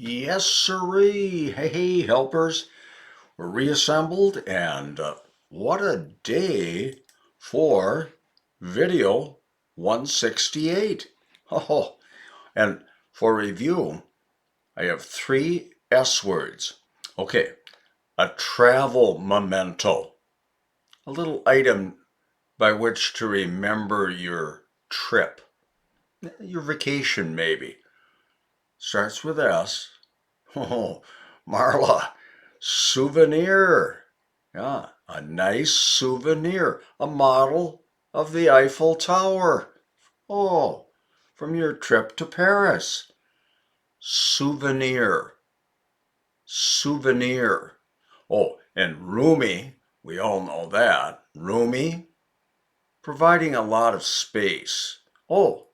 Yes, sirree. Hey, helpers. We're reassembled, and what a day for video 168. Oh, and for review, I have three S words. Okay, a travel memento, a little item by which to remember your trip, your vacation maybe. Starts with S. Oh, Marla, souvenir. Yeah, a nice souvenir, a model of the Eiffel Tower. Oh, from your trip to Paris. Souvenir, souvenir. Oh, and roomy, we all know that. Roomy, providing a lot of space. Oh,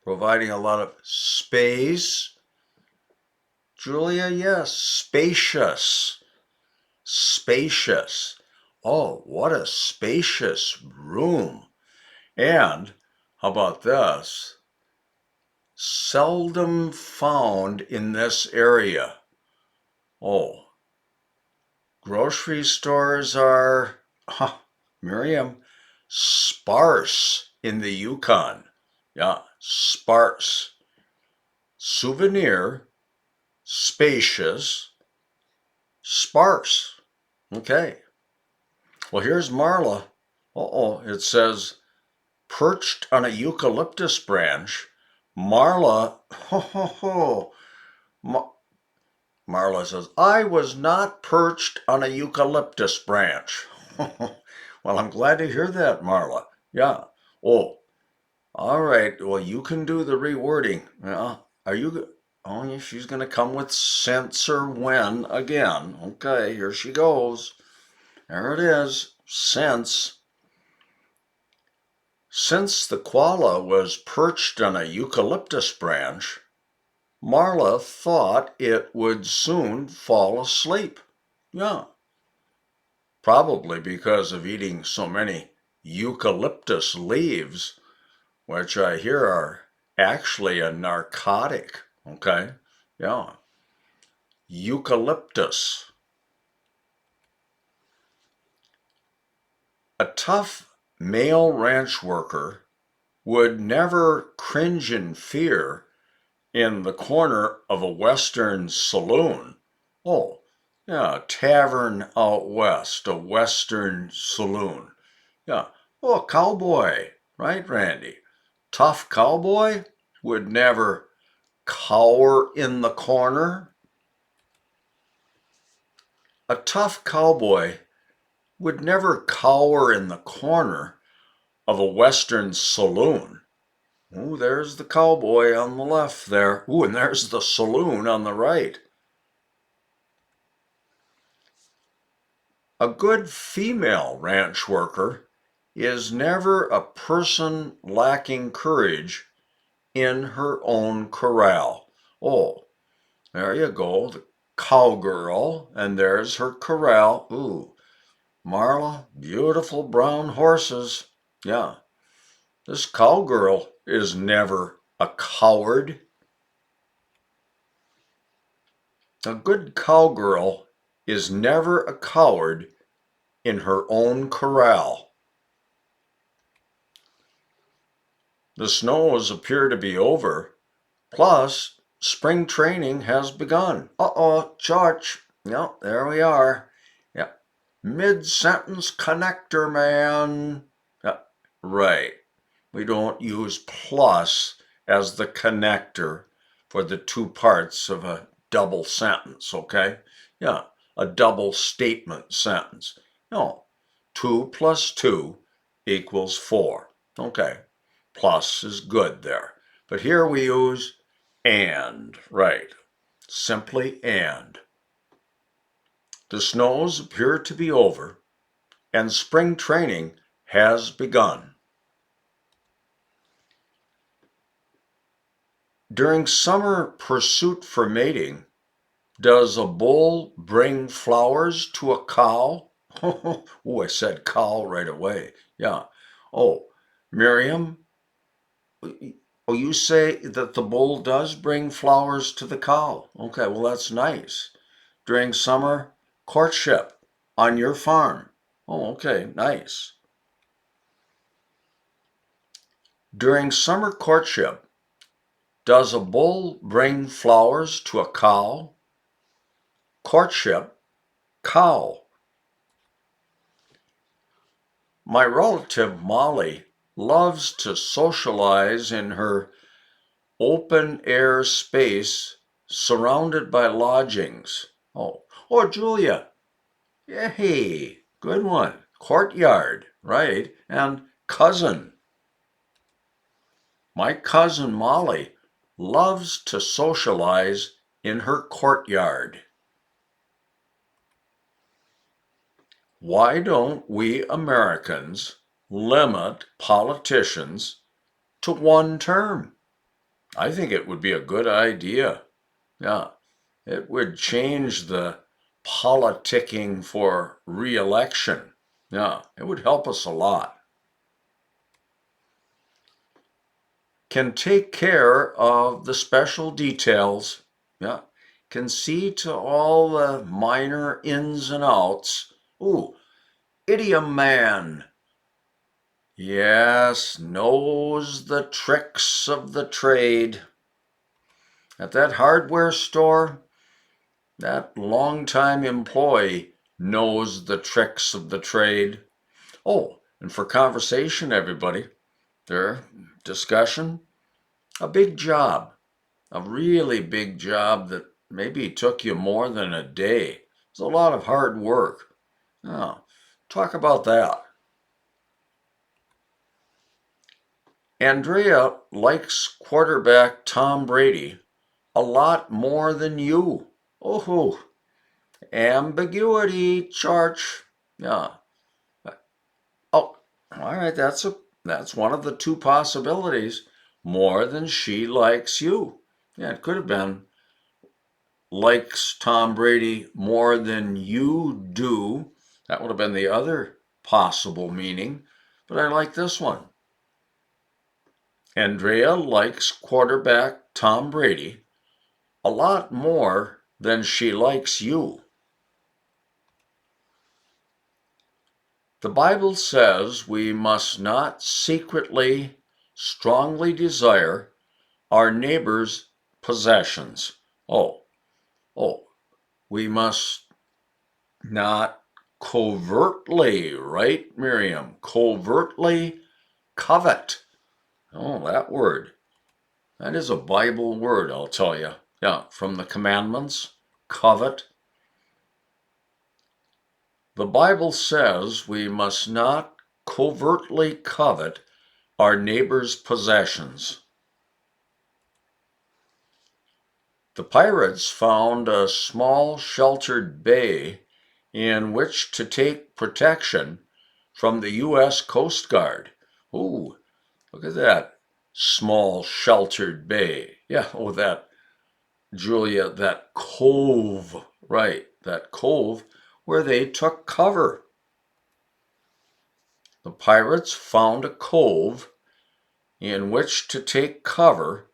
providing a lot of space. Julia, yes, spacious. Spacious. Oh, what a spacious room. And how about this? Seldom found in this area. Oh, grocery stores are, Miriam, sparse in the Yukon. Yeah, sparse. Souvenir, spacious, sparse. Okay. Well, here's Marla. Uh-oh, it says perched on a eucalyptus branch. Marla, ho ho ho. Marla says, I was not perched on a eucalyptus branch. Well, I'm glad to hear that, Marla. Yeah. Oh, all right. Well, you can do the rewording. Yeah. Are you? Oh, yeah, she's going to come with since or when again. Okay, here she goes. There it is. Since. Since the koala was perched on a eucalyptus branch, Marla thought it would soon fall asleep. Yeah, probably because of eating so many eucalyptus leaves, which I hear are actually a narcotic. Okay, yeah, eucalyptus. A tough male ranch worker would never cringe in fear in the corner of a western saloon. Oh, yeah, a tavern out west, a western saloon. Yeah. Oh, a cowboy, right, Randy? Tough cowboy would never cower in the corner. A tough cowboy would never cower in the corner of a western saloon. Ooh, there's the cowboy on the left there. Ooh, and there's the saloon on the right. A good female ranch worker is never a person lacking courage in her own corral. Oh, there you go, the cowgirl, and there's her corral. Ooh, Marla, beautiful brown horses. Yeah, this cowgirl is never a coward. A good cowgirl is never a coward in her own corral. The snows appear to be over. Plus, spring training has begun. Uh-oh, George. Yep, there we are. Yep. Mid-sentence connector, man. Yep, right. We don't use plus as the connector for the two parts of a double sentence, okay? Yeah, a double statement sentence. No, 2 plus 2 equals 4. Okay, plus is good there. But here we use and, right? Simply and. The snows appear to be over, and spring training has begun. During summer pursuit for mating, does a bull bring flowers to a cow? Oh, I said cow right away. Yeah. Oh, Miriam, Oh, you say that the bull does bring flowers to the cow. Okay, well, that's nice. During summer courtship on your farm. Oh, okay, nice. During summer courtship, does a bull bring flowers to a cow? Courtship, cow. My relative Molly loves to socialize in her open air space surrounded by lodgings. Oh, Julia. Yeah, hey, good one. Courtyard, right? And cousin. My cousin Molly loves to socialize in her courtyard. Why don't we Americans limit politicians to one term? I think it would be a good idea. Yeah, it would change the politicking for re-election. Yeah, it would help us a lot. Can take care of the special details. Yeah, can see to all the minor ins and outs. Ooh, idiom man. Yes, knows the tricks of the trade. At that hardware store, that longtime employee knows the tricks of the trade. Oh, and for conversation, everybody, there, discussion, a big job, a really big job that maybe took you more than a day. It's a lot of hard work. Oh, talk about that. Andrea likes quarterback Tom Brady a lot more than you. Oh, ambiguity, Church. Yeah. Oh, all right. That's one of the two possibilities. More than she likes you. Yeah, it could have been likes Tom Brady more than you do. That would have been the other possible meaning. But I like this one. Andrea likes quarterback Tom Brady a lot more than she likes you. The Bible says we must not secretly, strongly desire our neighbor's possessions. Oh, we must not covertly, right, Miriam? Covertly covet. Oh, that word. That is a Bible word, I'll tell you. Yeah, from the commandments, covet. The Bible says we must not covertly covet our neighbor's possessions. The pirates found a small sheltered bay in which to take protection from the U.S. Coast Guard. Ooh, look at that small sheltered bay. Yeah, oh, that, Julia, that cove, right, that cove where they took cover. The pirates found a cove in which to take cover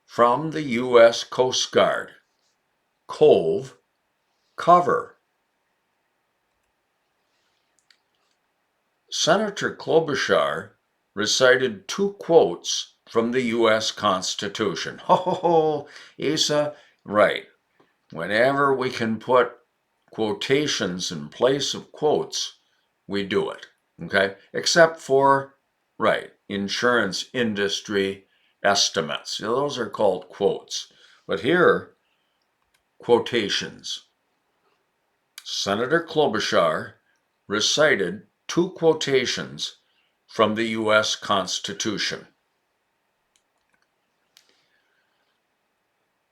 from the U.S. Coast Guard. Cove, cover. Senator Klobuchar recited two quotes from the U.S. Constitution. Ho, Isa, right. Whenever we can put quotations in place of quotes, we do it. Okay? Except for, right, insurance industry estimates. Those are called quotes. But here, quotations. Senator Klobuchar recited two quotations from the U.S. Constitution.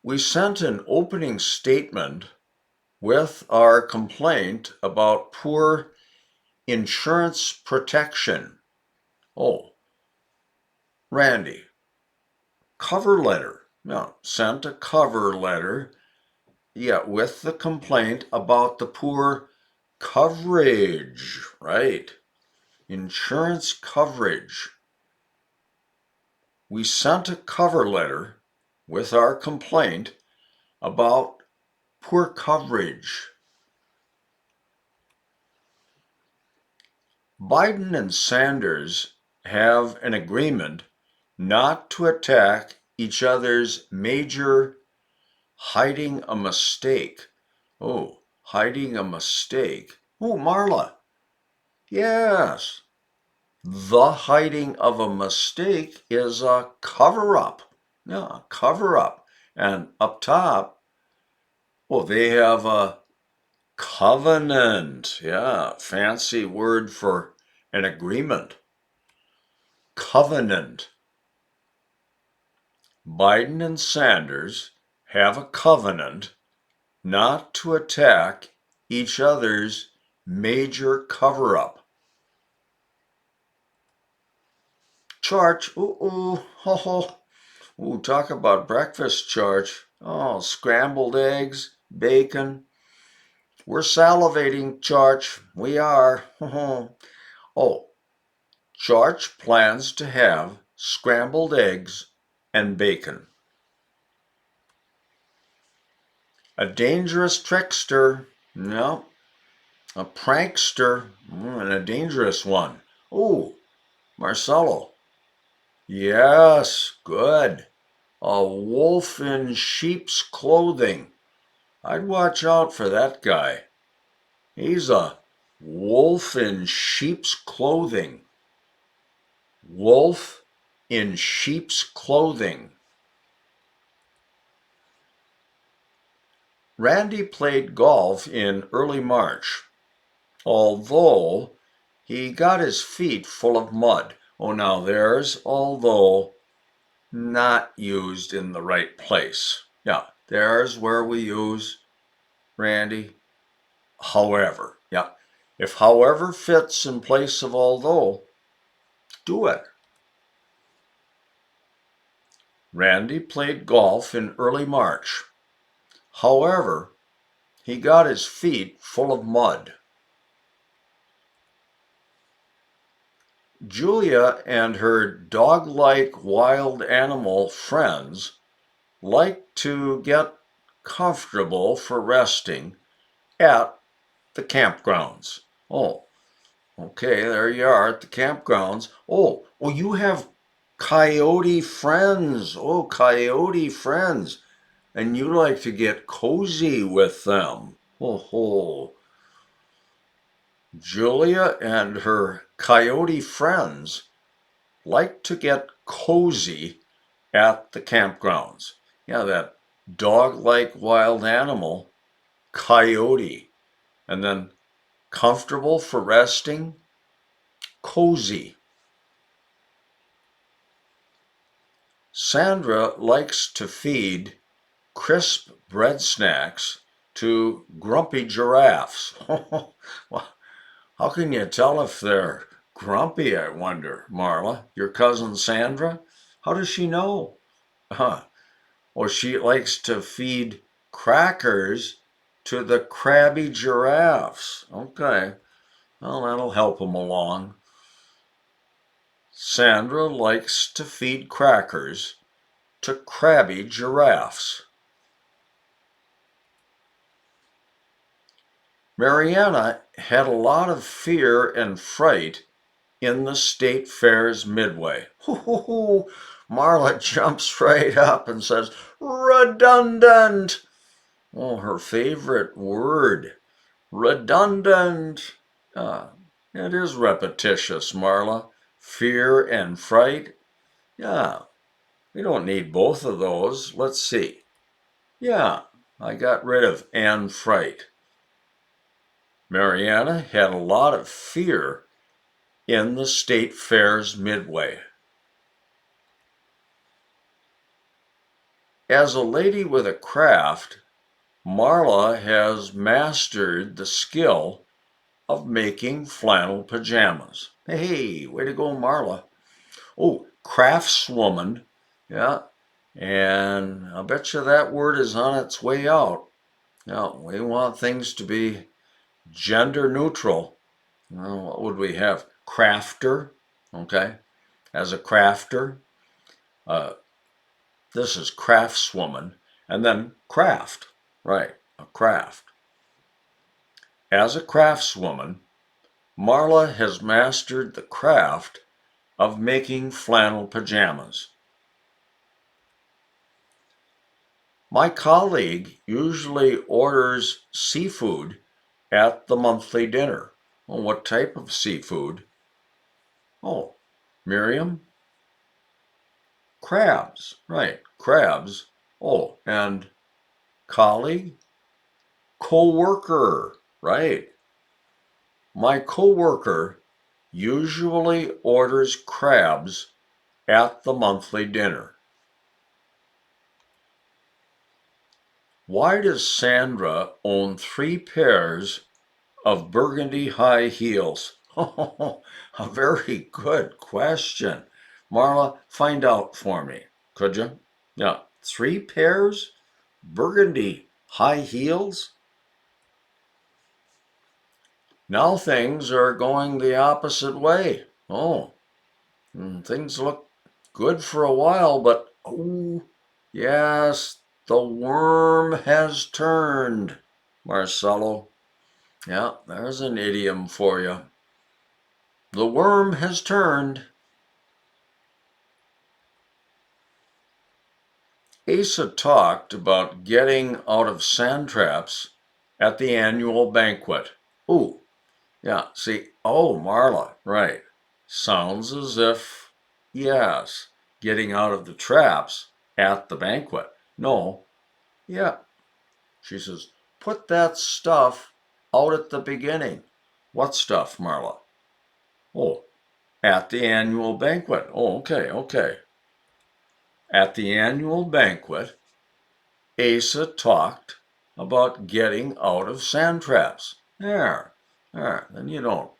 We sent an opening statement with our complaint about poor insurance protection. Oh, Randy, cover letter. No, sent a cover letter, yeah, with the complaint about the poor coverage, right? Insurance coverage. we sent a cover letter with our complaint about poor coverage. Biden and Sanders have an agreement not to attack each other's major hiding a mistake. Oh, hiding a mistake. Oh, Marla. Yes. The hiding of a mistake is a cover up. Yeah, cover up. And up top, well, they have a covenant. Yeah, fancy word for an agreement. Covenant. Biden and Sanders have a covenant not to attack each other's major cover up. Church, ooh, talk about breakfast, Church. Oh, scrambled eggs, bacon. We're salivating, Church. We are. Oh, Church plans to have scrambled eggs and bacon. A dangerous trickster. No, a prankster, and a dangerous one. Oh, Marcelo. Yes, good. A wolf in sheep's clothing. I'd watch out for that guy. He's a wolf in sheep's clothing. Wolf in sheep's clothing. Randy played golf in early March, although he got his feet full of mud. Oh, now there's although not used in the right place. Yeah, there's where we use Randy. However, yeah. If however fits in place of although, do it. Randy played golf in early March. However, he got his feet full of mud. Julia and her dog-like wild animal friends like to get comfortable for resting at the campgrounds. Oh, okay, there you are at the campgrounds. Oh, you have coyote friends. Oh, coyote friends. And you like to get cozy with them. Oh. Julia and her coyote friends like to get cozy at the campgrounds. Yeah, that dog-like wild animal, coyote. And then comfortable for resting, cozy. Sandra likes to feed crisp bread snacks to grumpy giraffes. How can you tell if they're grumpy, I wonder, Marla? Your cousin Sandra? How does she know? Well, she likes to feed crackers to the crabby giraffes. Okay, well, that'll help them along. Sandra likes to feed crackers to crabby giraffes. Mariana had a lot of fear and fright in the state fair's midway. Marla jumps right up and says, redundant. Oh, her favorite word, redundant. It is repetitious, Marla. Fear and fright. Yeah, we don't need both of those. Let's see. Yeah, I got rid of and fright. Mariana had a lot of fear in the state fair's midway. As a lady with a craft, Marla has mastered the skill of making flannel pajamas. Hey, way to go, Marla. Oh, craftswoman. Yeah, and I'll bet you that word is on its way out. Now, we want things to be gender neutral. Well, what would we have? Crafter, okay, as a crafter. This is craftswoman, and then craft, right? A craft. As a craftswoman, Marla has mastered the craft of making flannel pajamas. My colleague usually orders seafood at the monthly dinner. Well, what type of seafood? Oh, Miriam? Crabs, right, crabs. Oh, and colleague? Co-worker, right. My co-worker usually orders crabs at the monthly dinner. Why does Sandra own 3 pairs of burgundy high heels? Oh, a very good question. Marla, find out for me, could you? Yeah, 3 pairs? Burgundy high heels? Now things are going the opposite way. Oh, things look good for a while, but oh, yes, the worm has turned, Marcelo. Yeah, there's an idiom for you. The worm has turned. Asa talked about getting out of sand traps at the annual banquet. Ooh, yeah, see, oh, Marla, right. Sounds as if, yes, getting out of the traps at the banquet. No, yeah. She says, put that stuff out at the beginning. What stuff, Marla? Oh, at the annual banquet. Oh, okay, okay. At the annual banquet, Asa talked about getting out of sand traps. There, then you don't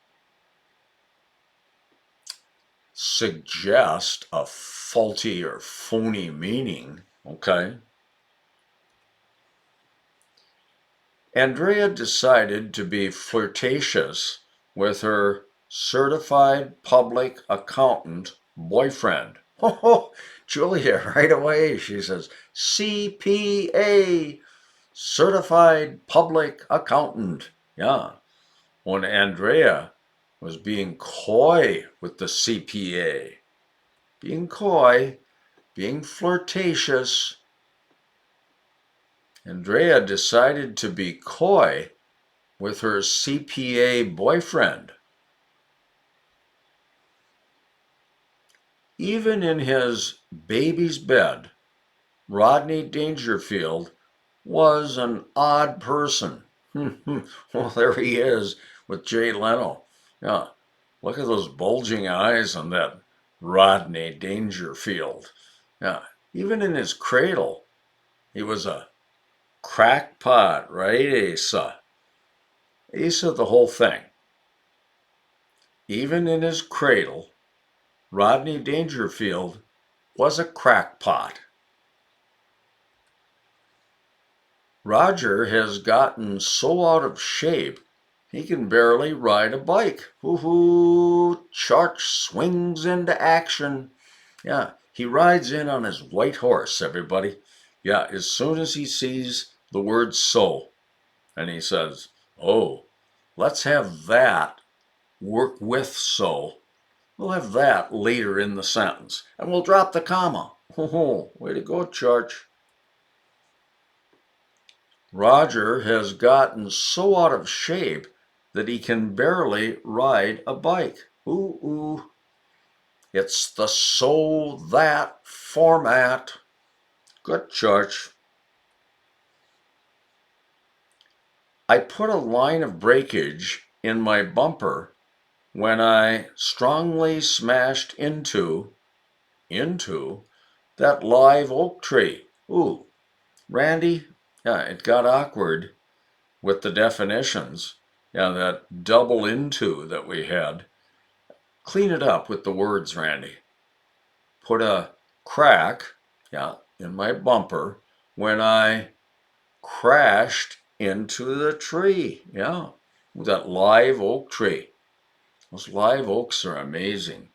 suggest a faulty or phony meaning, okay? Andrea decided to be flirtatious with her certified public accountant boyfriend. Oh, Julia, right away, she says, CPA, certified public accountant. Yeah, when Andrea was being coy with the CPA, being coy, being flirtatious, Andrea decided to be coy with her CPA boyfriend. Even in his baby's bed, Rodney Dangerfield was an odd person. Well, there he is with Jay Leno. Yeah, look at those bulging eyes on that Rodney Dangerfield. Yeah, even in his cradle, he was a crackpot, right, Asa? Asa, the whole thing. Even in his cradle, Rodney Dangerfield was a crackpot. Roger has gotten so out of shape he can barely ride a bike. Woohoo! Church swings into action. Yeah, he rides in on his white horse, everybody. Yeah, as soon as he sees the word so, and he says, oh, let's have that work with so. We'll have that later in the sentence, and we'll drop the comma. Oh, way to go, Church. Roger has gotten so out of shape that he can barely ride a bike. Ooh, ooh. It's the so that format. Good, Church. I put a line of breakage in my bumper when I strongly smashed into that live oak tree. Ooh, Randy, yeah, it got awkward with the definitions. Yeah, that double into that we had. Clean it up with the words, Randy. Put a crack, yeah, in my bumper when I crashed into the tree. Yeah, that live oak tree. Those live oaks are amazing.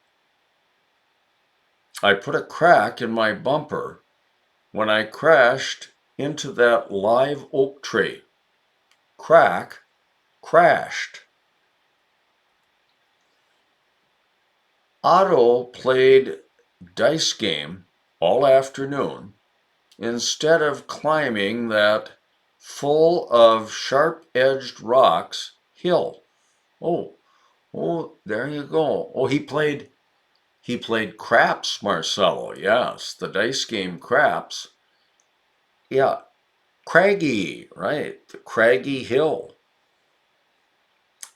I put a crack in my bumper when I crashed into that live oak tree. Crack, crashed. Otto played dice game all afternoon instead of climbing that full of sharp-edged rocks hill. Oh, there you go. Oh, he played craps, Marcelo. Yes, the dice game craps. Yeah, craggy, right? The craggy hill.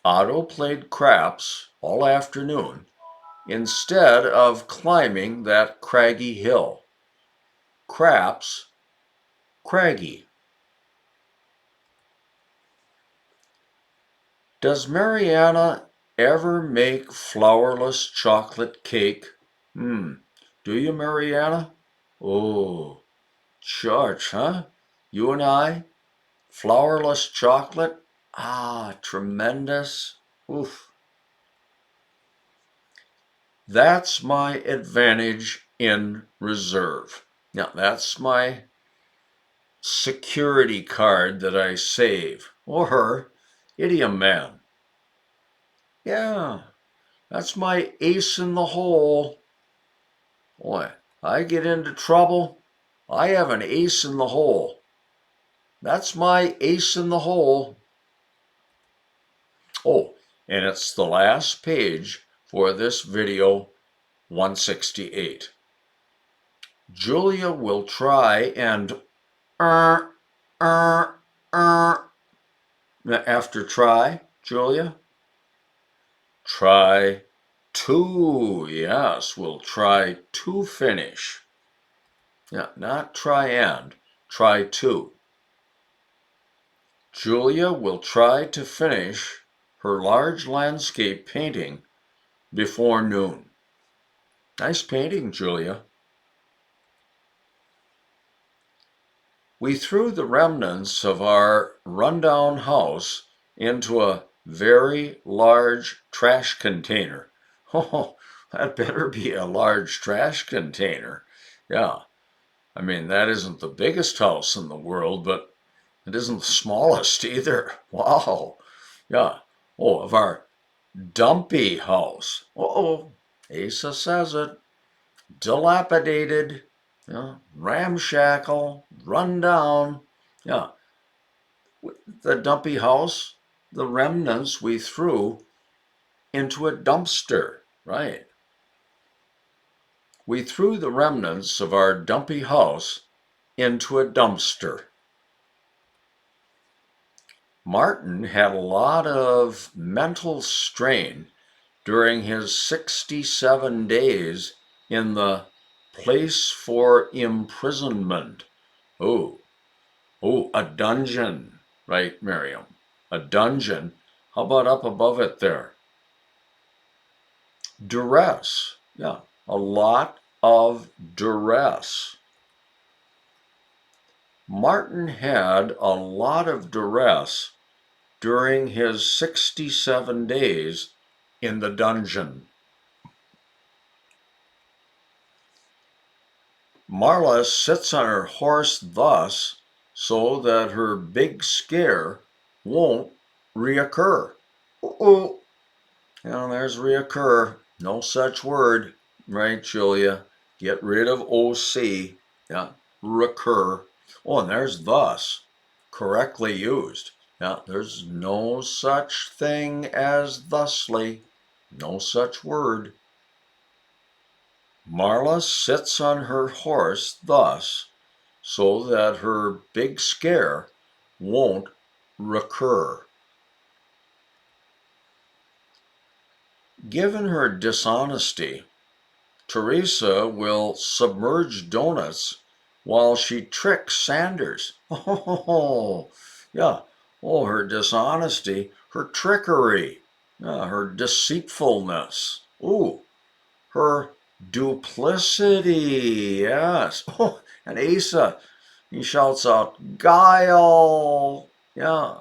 Otto played craps all afternoon instead of climbing that craggy hill. Craps, craggy. Does Mariana ever make flourless chocolate cake? Do you, Mariana? Oh, church, huh? You and I? Flourless chocolate? Ah, tremendous. Oof. That's my advantage in reserve. Now, that's my security card that I save. Or idiom man. Yeah, that's my ace in the hole. Boy, I get into trouble. I have an ace in the hole. That's my ace in the hole. Oh, and it's the last page for this video 168. Julia will try and uh, uh, uh. After try, Julia, try to. Yes, we'll try to finish. Yeah, not try and, try to. Julia will try to finish her large landscape painting before noon. Nice painting, Julia. We threw the remnants of our rundown house into a very large trash container. Oh, that better be a large trash container. Yeah, I mean, that isn't the biggest house in the world, but it isn't the smallest either. Wow. Yeah. Oh, of our dumpy house. Oh, Asa says it. Dilapidated, ramshackle, run down. Yeah, the dumpy house, the remnants we threw into a dumpster, right? We threw the remnants of our dumpy house into a dumpster. Martin had a lot of mental strain during his 67 days in the place for imprisonment. Oh, a dungeon, right, Miriam? A dungeon. How about up above it there? Duress. Yeah, a lot of duress. Martin had a lot of duress during his 67 days in the dungeon. Marla sits on her horse thus so that her big scare won't reoccur. Uh-oh. There's reoccur. No such word, right, Julia? Get rid of OC. Yeah, recur. Oh, and there's thus. Correctly used. Yeah, there's no such thing as thusly. No such word. Marla sits on her horse thus so that her big scare won't recur. Given her dishonesty, Teresa will submerge donuts while she tricks Sanders. Oh, yeah. Oh, her dishonesty, her trickery, her deceitfulness. Ooh, her duplicity. Yes. Oh, and Asa, he shouts out, guile. Yeah.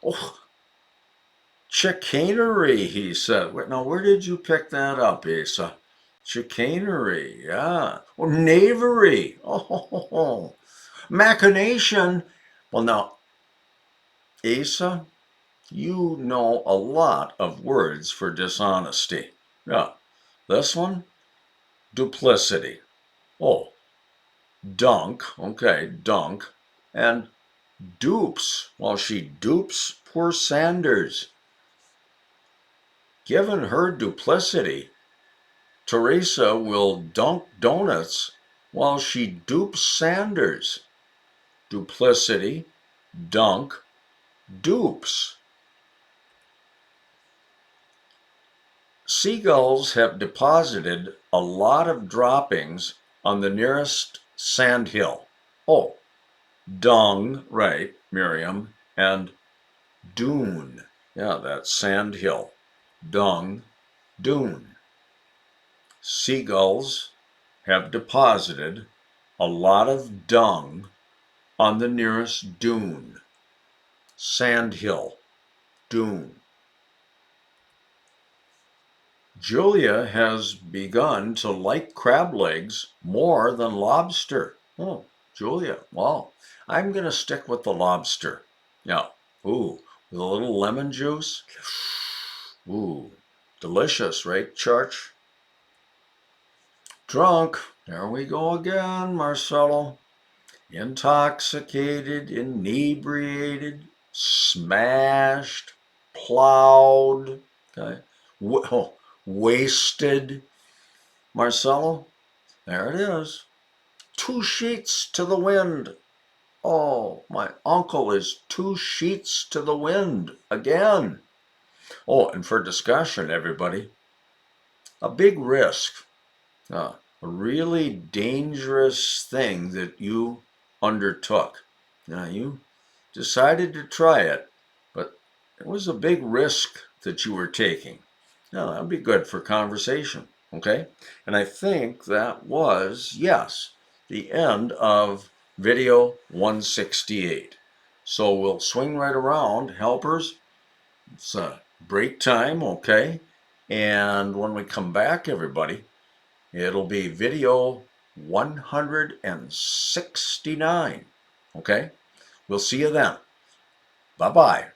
Oh, chicanery, he said. Wait, now, where did you pick that up, Asa? Chicanery, yeah. Or knavery. Oh, machination. Well, now, Asa, you know a lot of words for dishonesty. Yeah. This one, duplicity. Oh, dunk. Okay, dunk. And dupes. Well, she dupes poor Sanders. Given her duplicity, Teresa will dunk donuts while she dupes Sanders. Duplicity, dunk, dupes. Seagulls have deposited a lot of droppings on the nearest sandhill. Oh, dung, right, Miriam, and dune. Yeah, that's sandhill. Dung, dune. Seagulls have deposited a lot of dung on the nearest dune. Sandhill, dune. Julia has begun to like crab legs more than lobster. Oh, Julia, wow. I'm going to stick with the lobster. Yeah. Ooh, with a little lemon juice. Ooh, delicious, right, Church? Drunk. There we go again, Marcelo. Intoxicated, inebriated, smashed, plowed, okay, wasted. Marcelo, there it is. Two sheets to the wind. Oh, my uncle is two sheets to the wind again. Oh, and for discussion, everybody, a big risk, a really dangerous thing that you undertook. Now, you decided to try it, but it was a big risk that you were taking. Now, that'd be good for conversation, okay? And I think that was, yes, the end of video 168. So we'll swing right around, helpers. It's break time, okay? And when we come back, everybody, it'll be video 169, okay? We'll see you then. Bye-bye.